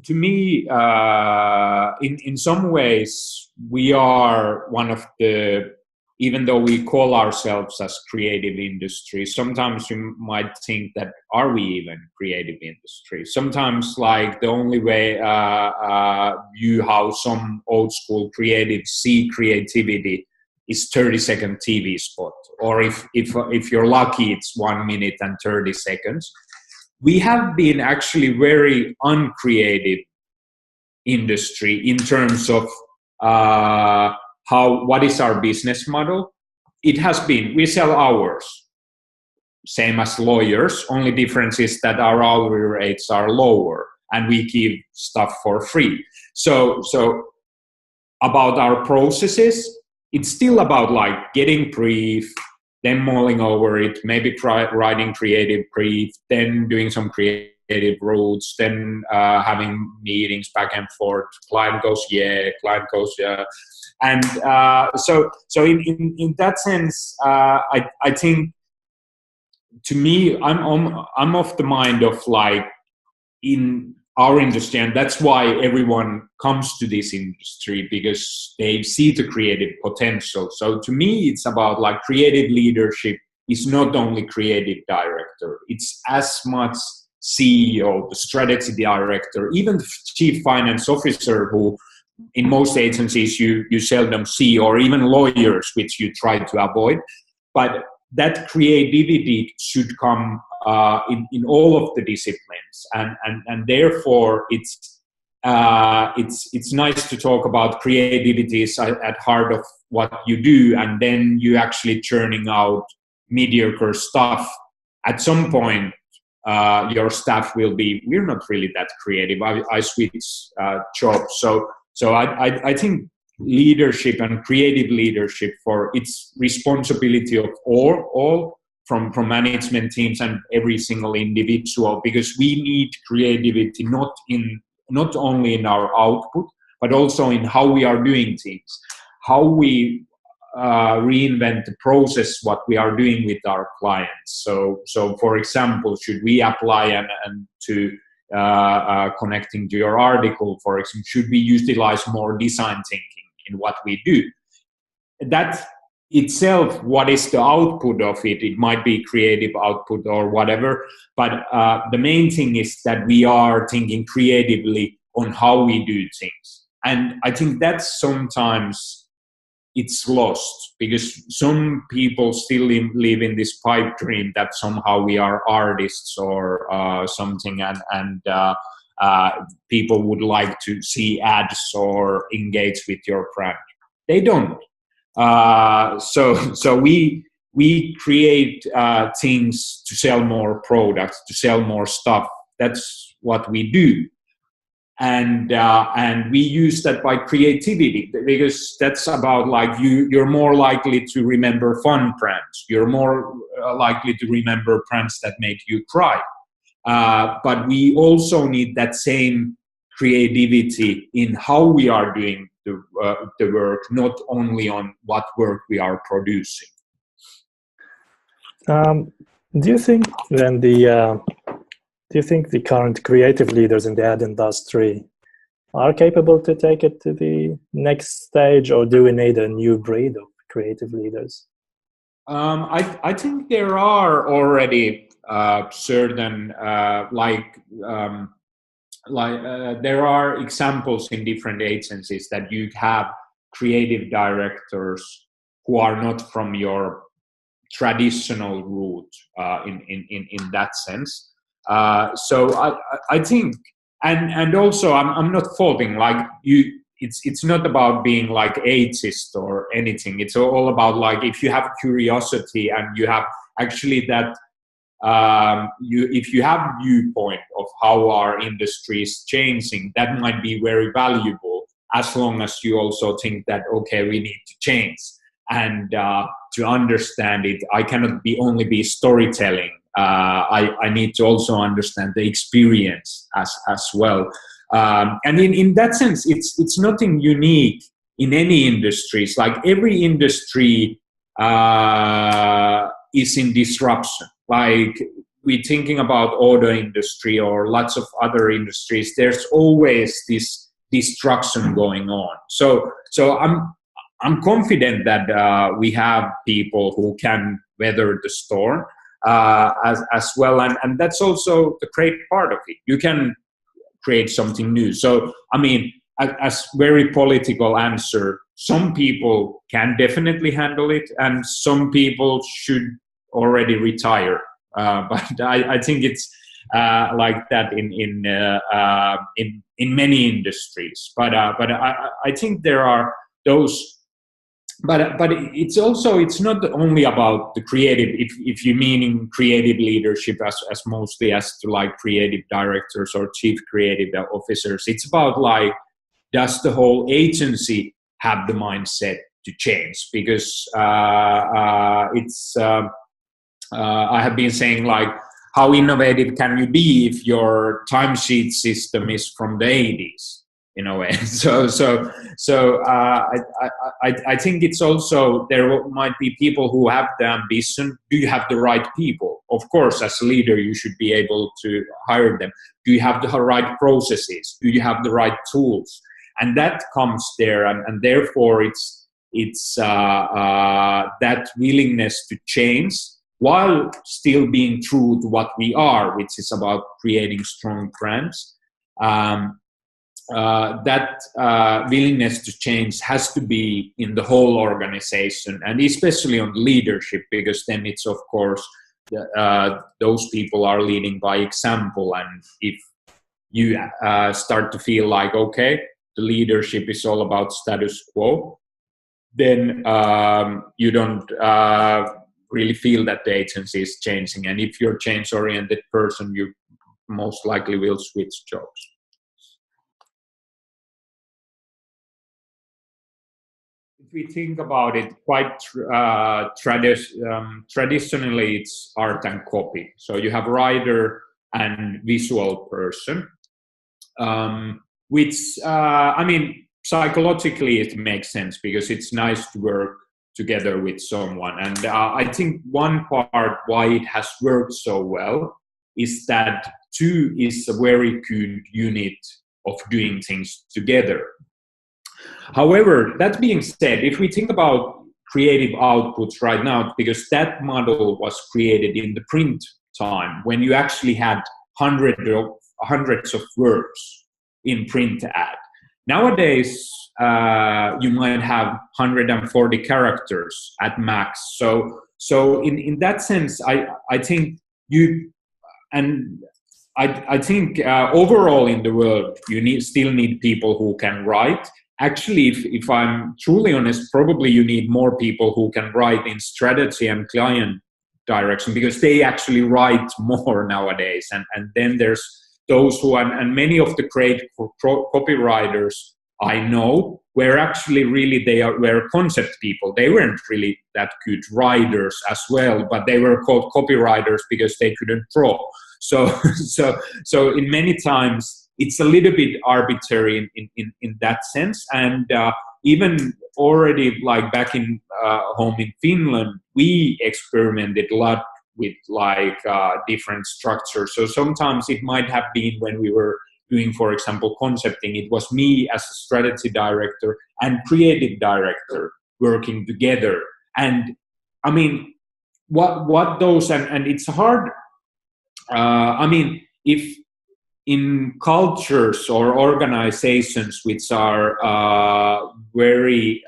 to me, in some ways, we are one of the, even though we call ourselves as creative industry, sometimes you might think that are we even creative industry? Sometimes, like the only way view how some old school creatives see creativity is 30-second TV spot, or if you're lucky, it's 1 minute and 30 seconds. We have been actually very uncreative industry in terms of what is our business model. It has been, we sell hours, same as lawyers, only difference is that our hourly rates are lower and we give stuff for free. So about our processes, it's still about like getting brief, then mulling over it, maybe writing creative brief, then doing some creative routes, then having meetings back and forth. Client goes yeah, client goes yeah, and so in that sense, I think, to me, I'm of the mind of like, in our industry, and that's why everyone comes to this industry, because they see the creative potential. So to me, it's about like creative leadership is not only creative director, it's as much CEO, the strategy director, even the chief finance officer, who in most agencies you seldom see, or even lawyers, which you try to avoid. But that creativity should come in all of the disciplines, and therefore it's nice to talk about creativity is at heart of what you do, and then you actually churning out mediocre stuff. At some point, your staff will be, we're not really that creative. I switch jobs, so I think leadership and creative leadership, for its responsibility of all from management teams and every single individual, because we need creativity not only in our output, but also in how we are doing things, how we reinvent the process, what we are doing with our clients. So for example, should we apply and to connecting to your article, for example, should we utilize more design thinking in what we do? That itself, what is the output of it? It might be creative output or whatever, but the main thing is that we are thinking creatively on how we do things. And I think that sometimes it's lost, because some people still live in this pipe dream that somehow we are artists or something, and people would like to see ads or engage with your brand. They don't. So we create things to sell more products, to sell more stuff. That's what we do. And we use that by creativity, because that's about like you're more likely to remember fun brands. You're more likely to remember brands that make you cry. But we also need that same creativity in how we are doing the work, not only on what work we are producing. Do you think then do you think the current creative leaders in the ad industry are capable to take it to the next stage, or do we need a new breed of creative leaders? I think there are already certain there are examples in different agencies that you have creative directors who are not from your traditional route in that sense. So I think, and also I'm not faulting, like you. It's not about being like ageist or anything. It's all about like, if you have curiosity and you have actually that if you have viewpoint of how our industry is changing, that might be very valuable, as long as you also think that, okay, we need to change. And to understand it, I cannot only be storytelling. I need to also understand the experience as well. And in that sense, it's nothing unique in any industries. Like every industry is in disruption. Like we thinking about auto industry or lots of other industries, there's always this destruction going on. So I'm confident that we have people who can weather the storm as well, and that's also the great part of it. You can create something new. So I mean, as very political answer, some people can definitely handle it, and some people should already retire. But I think it's like that in many industries. But I think there are those. But it's also, it's not only about the creative, if you meaning creative leadership as mostly as to like creative directors or chief creative officers. It's about like, does the whole agency have the mindset to change? Because I have been saying, like, how innovative can you be if your timesheet system is from the 80s? In a way. I think it's also, there might be people who have the ambition. Do you have the right people? Of course, as a leader, you should be able to hire them. Do you have the right processes? Do you have the right tools? And that comes there, and therefore it's that willingness to change while still being true to what we are, which is about creating strong brands. That willingness to change has to be in the whole organization, and especially on leadership, because then it's, of course, those people are leading by example. And if you start to feel like, okay, the leadership is all about status quo, then you don't really feel that the agency is changing. And if you're a change-oriented person, you most likely will switch jobs. If we think about it, quite traditionally, it's art and copy. So you have writer and visual person, which I mean, psychologically it makes sense because it's nice to work together with someone. And I think one part why it has worked so well is that two is a very good unit of doing things together. However, that being said, if we think about creative outputs right now, because that model was created in the print time when you actually had hundreds of words in print ad. Nowadays, you might have 140 characters at max. So in that sense, I think you, and I think overall in the world, you still need people who can write. Actually, if I'm truly honest, probably you need more people who can write in strategy and client direction, because they actually write more nowadays. And then there's those who, and many of the great copywriters I know were actually really, were concept people. They weren't really that good writers as well, but they were called copywriters because they couldn't draw. So in many times, it's a little bit arbitrary in that sense. And even already like back in home in Finland, we experimented a lot with like different structures. So sometimes it might have been when we were doing, for example, concepting, it was me as a strategy director and creative director working together. And I mean, what those, and it's hard, I mean, if in cultures or organizations which are very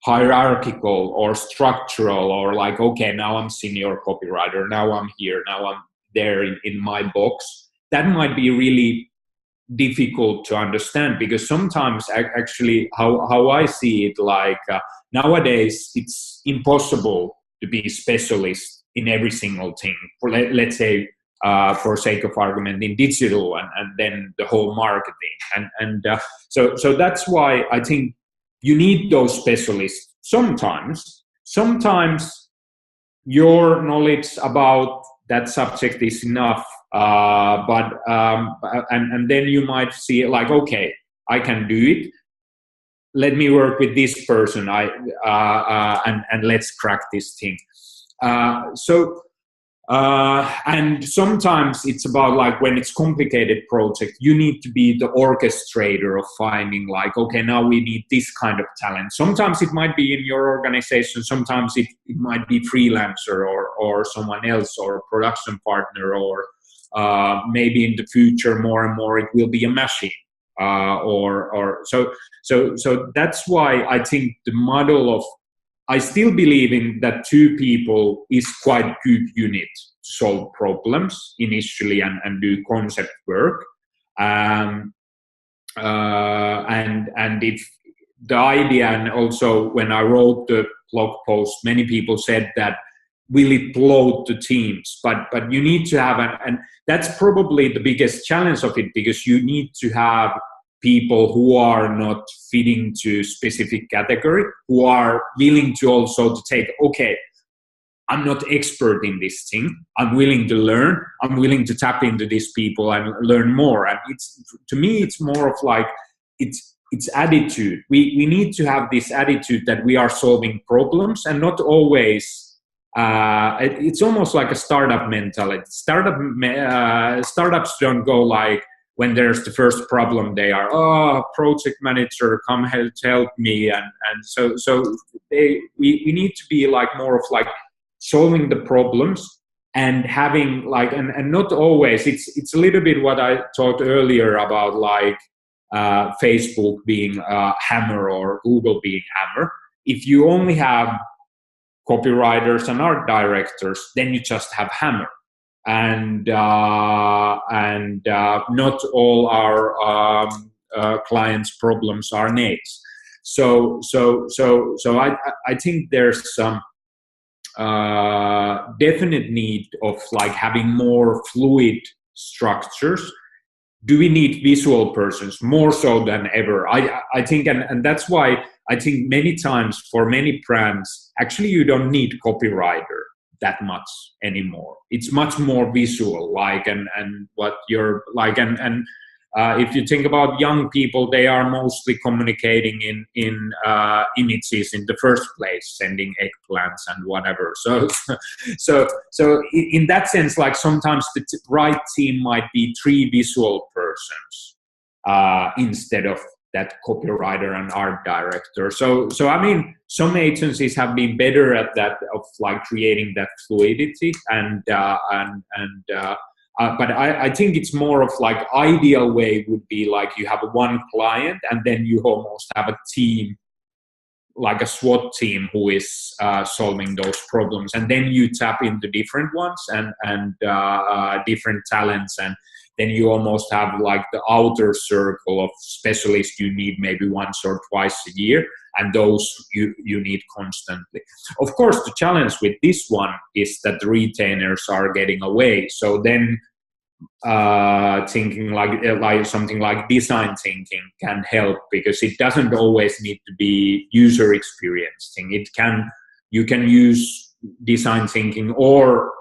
hierarchical or structural, or like, okay, now I'm senior copywriter, now I'm here, now I'm there in my box, that might be really difficult to understand, because sometimes actually how I see it, like nowadays it's impossible to be specialist in every single thing. For let's say, for sake of argument, in digital and then the whole marketing. So that's why I think you need those specialists. Sometimes your knowledge about that subject is enough, but then you might see it like, okay, I can do it. Let me work with this person. And let's crack this thing. And sometimes it's about like when it's complicated project, you need to be the orchestrator of finding like, okay, now we need this kind of talent. Sometimes it might be in your organization, sometimes it might be freelancer or someone else or production partner, or maybe in the future more and more it will be a machine. So that's why I think the model of, I still believe in that two people is quite good unit to solve problems initially and do concept work. And if the idea, and also when I wrote the blog post, many people said that will it load the teams? But you need to have and that's probably the biggest challenge of it, because you need to have people who are not fitting to specific category, who are willing to also to take, okay, I'm not expert in this thing, I'm willing to learn, I'm willing to tap into these people and learn more. And it's, to me, it's more of like, it's attitude. We need to have this attitude that we are solving problems, and not always, it's almost like a startup mentality. Startups don't go like, when there's the first problem, they are, oh, project manager, come help me. And so we need to be like more of like solving the problems and having like, and not always, it's a little bit what I talked earlier about like Facebook being hammer or Google being hammer. If you only have copywriters and art directors, then you just have hammer. And not all our clients' problems are nails. So I think there's some definite need of like having more fluid structures. Do we need visual persons more so than ever? I think, and that's why I think many times for many brands, actually you don't need copywriter that much anymore. It's much more visual, like, and what you're like, and if you think about young people, they are mostly communicating in images in the first place, sending eggplants and whatever. So in that sense, like sometimes the right team might be 3 visual persons instead of that copywriter and art director. So I mean, some agencies have been better at that, of like creating that fluidity, but I think it's more of like ideal way would be like you have one client and then you almost have a team, like a SWAT team, who is solving those problems, and then you tap into different ones and different talents, and then you almost have like the outer circle of specialists you need maybe once or twice a year, and those you need constantly. Of course, the challenge with this one is that the retainers are getting away. So then thinking like something like design thinking can help, because it doesn't always need to be user experience thing. You can use design thinking or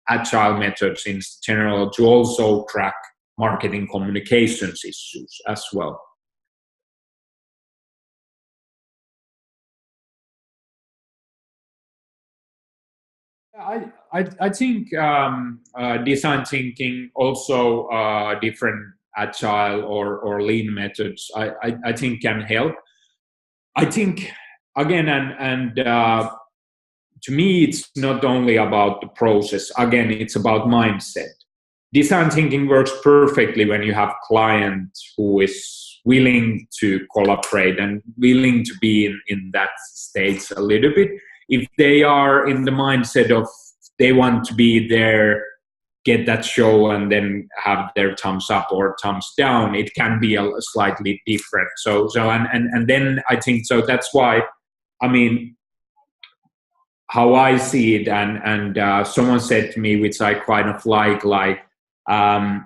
agile methods in general to also track marketing communications issues as well. I think design thinking, also different agile or lean methods, I think can help. I think again, and to me, it's not only about the process. Again, it's about mindset. Design thinking works perfectly when you have client who is willing to collaborate and willing to be in that stage a little bit. If they are in the mindset of they want to be there, get that show, and then have their thumbs up or thumbs down, it can be a slightly different. So and then I think so. That's why, I mean, how I see it, and someone said to me, which I kind of like. I'm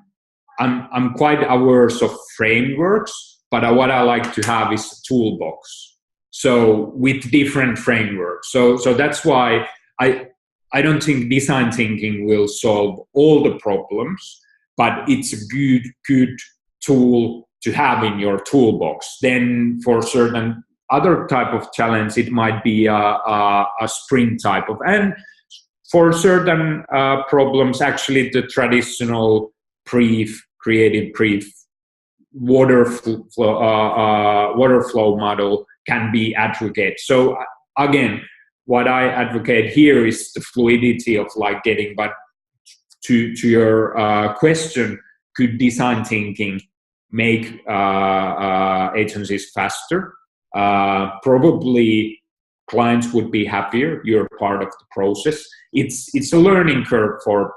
quite averse of frameworks, but what I like to have is a toolbox. So with different frameworks. So that's why I don't think design thinking will solve all the problems, but it's a good tool to have in your toolbox. Then for certain other type of challenge, it might be a sprint type of, and for certain problems, actually the traditional creative brief water flow model can be advocated. So again, what I advocate here is the fluidity of like getting, but to your question, could design thinking make agencies faster? Probably clients would be happier. You're part of the process. It's a learning curve for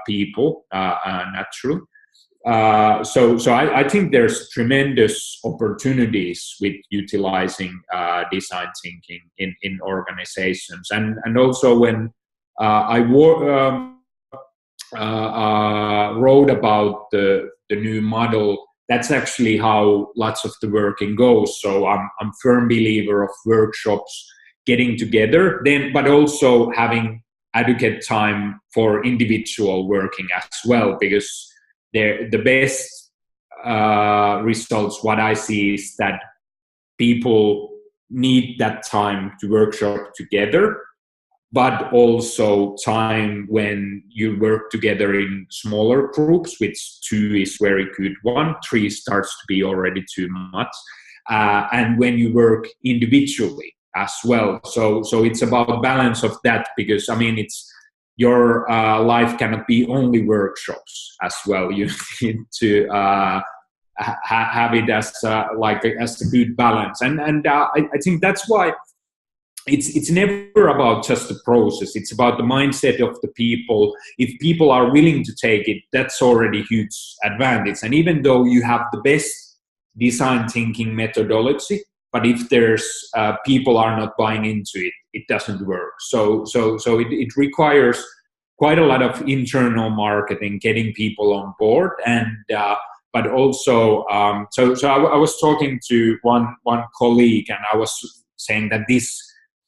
people, naturally. So I think there's tremendous opportunities with utilizing design thinking in organizations, and also when I wrote about the new model, that's actually how lots of the working goes. So I'm firm believer of workshops getting together, then, but also having adequate time for individual working as well, because the best results, what I see, is that people need that time to workshop together, but also time when you work together in smaller groups, which 2 is very good one, 3 starts to be already too much, and when you work individually as well. So it's about balance of that, because I mean, it's your life cannot be only workshops as well. You need to have it as as a good balance, and I think that's why it's never about just the process. It's about the mindset of the people. If people are willing to take it, that's already huge advantage. And even though you have the best design thinking methodology, but if there's people are not buying into it, it doesn't work. So it requires quite a lot of internal marketing, getting people on board, and but also so I was talking to one colleague, and I was saying that this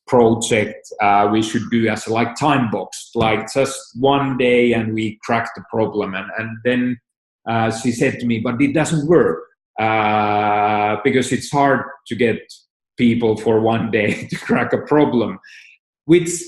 project we should do as a like time box, like just one day and we crack the problem, and then she said to me, but it doesn't work because it's hard to get people for one day to crack a problem, which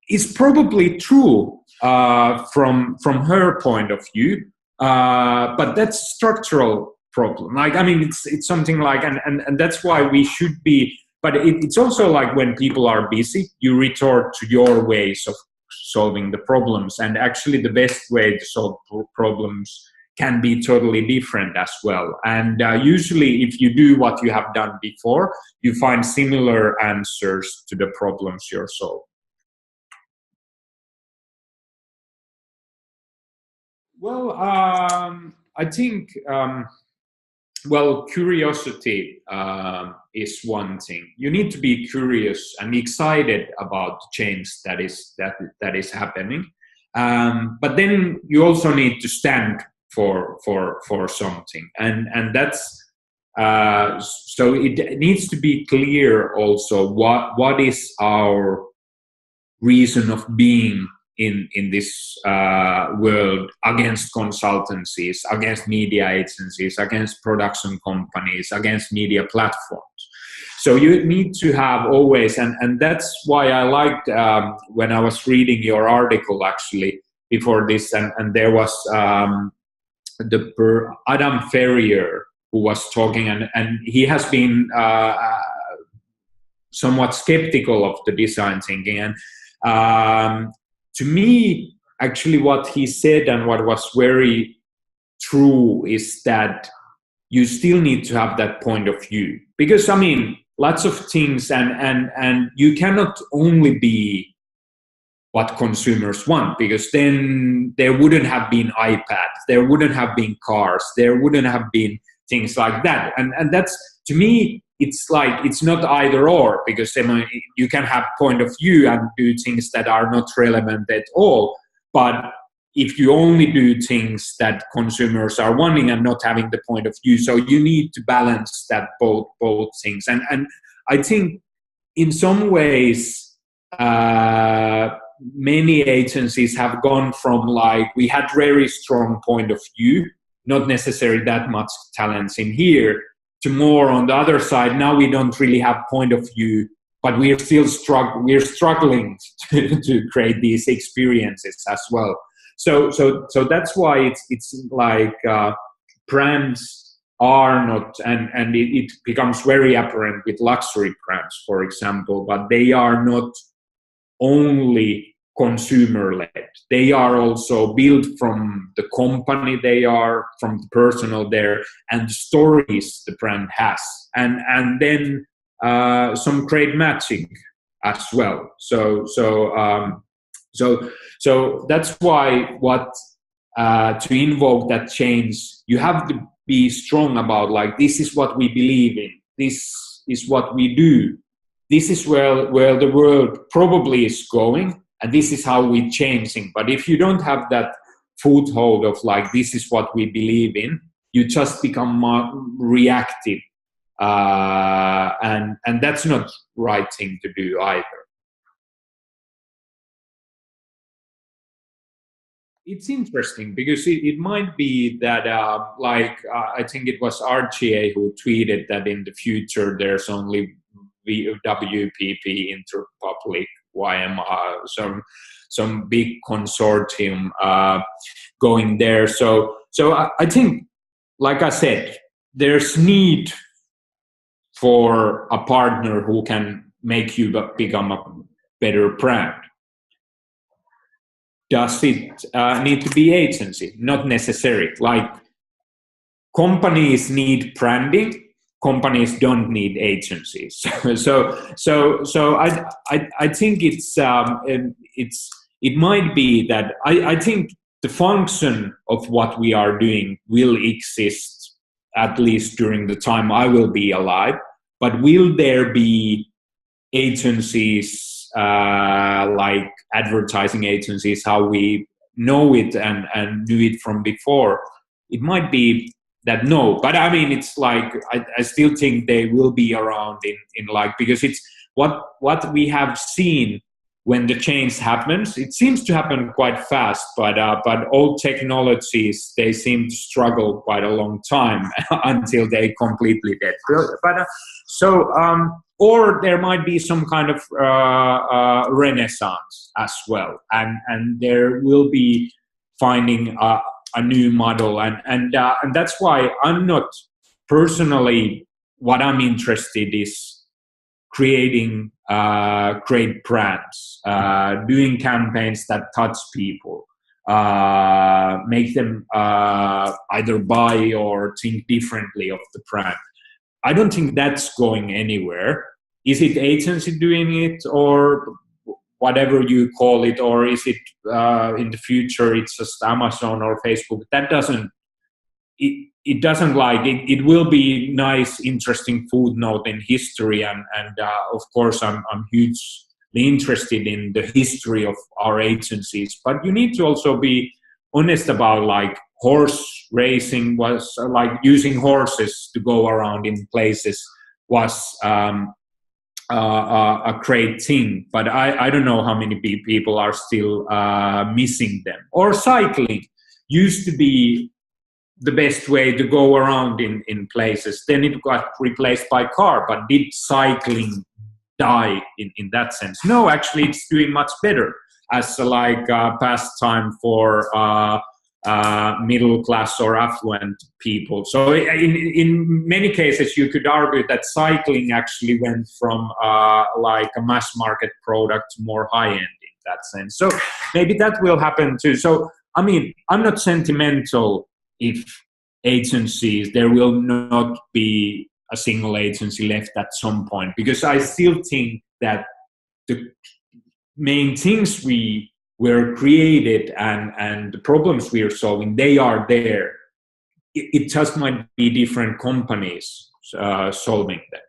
is probably true from her point of view, but that's a structural problem. Like, I mean, it's something like, and that's why we should be. But it's also like when people are busy, you resort to your ways of solving the problems. And actually the best way to solve problems can be totally different as well. And usually if you do what you have done before, you find similar answers to the problems you're solving. Well, I think... well, curiosity is one thing. You need to be curious and excited about the change that is happening, but then you also need to stand for something, and that's so it needs to be clear also what is our reason of being in this world, against consultancies, against media agencies, against production companies, against media platforms. So you need to have always, and that's why I liked when I was reading your article actually before this, and there was Adam Ferrier who was talking, and he has been somewhat skeptical of the design thinking, and to me, actually, what he said and what was very true is that you still need to have that point of view. Because, I mean, lots of things, and you cannot only be what consumers want, because then there wouldn't have been iPads, there wouldn't have been cars, there wouldn't have been things like that. And that's, to me, it's like, it's not either or, because you can have point of view and do things that are not relevant at all. But if you only do things that consumers are wanting and not having the point of view, so you need to balance that both things. And I think in some ways, many agencies have gone from like, we had very strong point of view, not necessarily that much talents in here, to more on the other side. Now we don't really have point of view, but we're struggling to create these experiences as well. So that's why it's like brands are not, and it becomes very apparent with luxury brands, for example, but they are not only consumer-led. They are also built from the company they are, from the personnel there, and the stories the brand has, and then some great matching as well. So that's why to invoke that change, you have to be strong about like, this is what we believe in, this is what we do, this is where the world probably is going, and this is how we're changing. But if you don't have that foothold of like, this is what we believe in, you just become more reactive, and that's not the right thing to do either. It's interesting because it might be that I think it was RGA who tweeted that in the future there's only WPP, Interpublic, YM, some big consortium going there. So I think, like I said, there's need for a partner who can make you become a better brand. Does it need to be agency? Not necessary. Like, companies need branding. Companies don't need agencies. So I think it might be that I think the function of what we are doing will exist at least during the time I will be alive. But will there be agencies like advertising agencies, how we know it and knew it from before? It might be that no, but I mean, it's like I still think they will be around in like, because it's what we have seen when the change happens. It seems to happen quite fast, but old technologies, they seem to struggle quite a long time until they completely dead. But or there might be some kind of renaissance as well, and there will be finding a new model, and that's why I'm not personally, what I'm interested is creating great brands, doing campaigns that touch people, make them either buy or think differently of the brand. I don't think that's going anywhere. Is it agency doing it, or whatever you call it, or is it in the future it's just Amazon or Facebook? That doesn't, it doesn't like it. It will be nice, interesting footnote in history, and of course I'm hugely interested in the history of our agencies. But you need to also be honest about, like, horse racing was like using horses to go around in places was a great thing, but I don't know how many people are still missing them. Or cycling used to be the best way to go around in places. Then it got replaced by car, but did cycling die in that sense? No, actually it's doing much better as like a pastime for middle class or affluent people. So in many cases you could argue that cycling actually went from like a mass market product to more high end in that sense. So maybe that will happen too. So I mean, I'm not sentimental if agencies, there will not be a single agency left at some point, because I still think that the main things we were created and the problems we are solving, they are there. It just might be different companies solving them.